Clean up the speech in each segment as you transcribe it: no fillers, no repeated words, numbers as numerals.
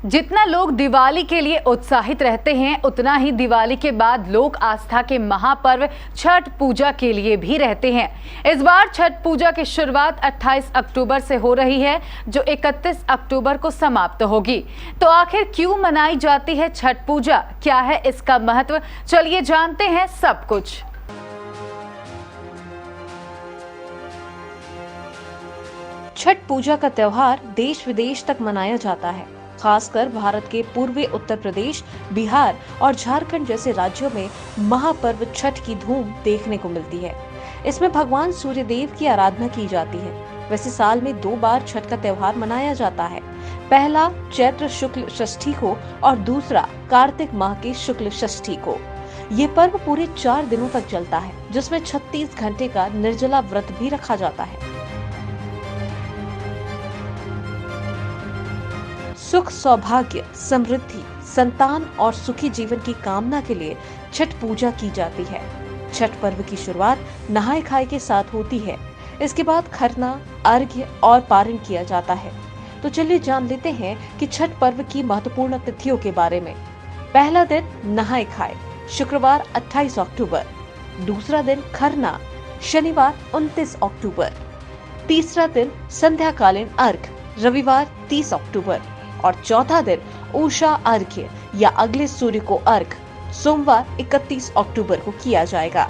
जितना लोग दिवाली के लिए उत्साहित रहते हैं, उतना ही दिवाली के बाद लोक आस्था के महापर्व छठ पूजा के लिए भी रहते हैं। इस बार छठ पूजा की शुरुआत 28 अक्टूबर से हो रही है, जो 31 अक्टूबर को समाप्त होगी। तो आखिर क्यों मनाई जाती है छठ पूजा, क्या है इसका महत्व, चलिए जानते हैं सब कुछ। छठ पूजा का त्योहार देश विदेश तक मनाया जाता है। खासकर भारत के पूर्वी उत्तर प्रदेश, बिहार और झारखंड जैसे राज्यों में महापर्व छठ की धूम देखने को मिलती है। इसमें भगवान सूर्य देव की आराधना की जाती है। वैसे साल में 2 बार छठ का त्योहार मनाया जाता है। पहला चैत्र शुक्ल षष्ठी को और दूसरा कार्तिक माह की शुक्ल षष्ठी को। ये पर्व पूरे 4 दिनों तक चलता है, जिसमें 36 घंटे का निर्जला व्रत भी रखा जाता है। सुख, सौभाग्य, समृद्धि, संतान और सुखी जीवन की कामना के लिए छठ पूजा की जाती है। छठ पर्व की शुरुआत नहाय खाए के साथ होती है। इसके बाद खरना, अर्घ्य और पारण किया जाता है। तो चलिए जान लेते हैं कि छठ पर्व की महत्वपूर्ण तिथियों के बारे में। पहला दिन नहाय खाए, शुक्रवार 28 अक्टूबर। दूसरा दिन खरना, शनिवार 29 अक्टूबर। तीसरा दिन संध्याकालीन अर्घ्य, रविवार 30 अक्टूबर। और चौथा दिन उषा अर्घ्य या अगले सूर्य को अर्घ, सोमवार 31 अक्टूबर को किया जाएगा।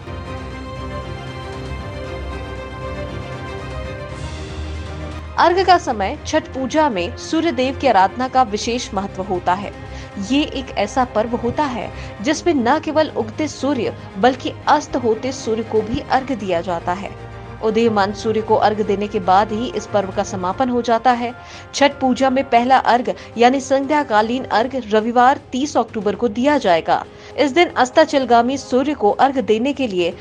अर्घ का समय छठ पूजा में सूर्य देव की आराधना का विशेष महत्व होता है। ये एक ऐसा पर्व होता है जिसमें न केवल उगते सूर्य बल्कि अस्त होते सूर्य को भी अर्घ दिया जाता है। उदीयमान सूर्य को अर्घ देने के बाद ही इस पर्व का समापन हो जाता है। छठ पूजा में पहला अर्घ यानी संध्याकालीन अर्घ रविवार 30 अक्टूबर को दिया जाएगा। इस दिन अस्ताचलगामी सूर्य को अर्घ देने के लिए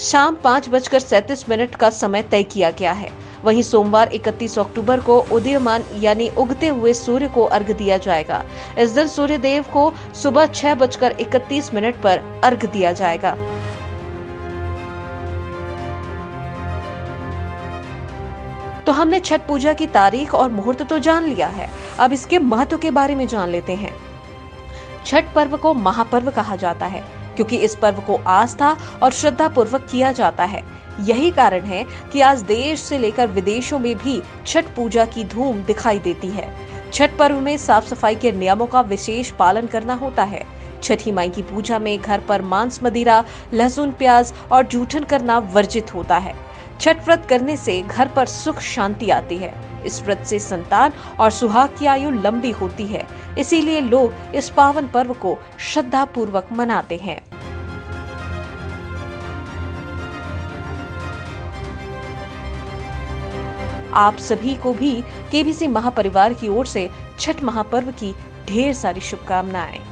शाम 5:37 का समय तय किया गया है। वहीं सोमवार 31 अक्टूबर को उदीयमान यानी उगते हुए सूर्य को अर्घ दिया जाएगा। इस दिन सूर्य देव को सुबह 6:31 पर अर्घ दिया जाएगा। तो हमने छठ पूजा की तारीख और मुहूर्त तो जान लिया है, अब इसके महत्व के बारे में जान लेते हैं। छठ पर्व को महापर्व कहा जाता है क्योंकि इस पर्व को आस्था और श्रद्धा पूर्वक किया जाता है। यही कारण है कि आज देश से लेकर विदेशों में भी छठ पूजा की धूम दिखाई देती है। छठ पर्व में साफ सफाई के नियमों का विशेष पालन करना होता है। छठी माई की पूजा में घर पर मांस, मदिरा, लहसुन, प्याज और जूठन करना वर्जित होता है। छठ व्रत करने से घर पर सुख शांति आती है। इस व्रत से संतान और सुहाग की आयु लंबी होती है। इसीलिए लोग इस पावन पर्व को श्रद्धा पूर्वक मनाते हैं। आप सभी को भी केबीसी महापरिवार की ओर से छठ महापर्व की ढेर सारी शुभकामनाएं।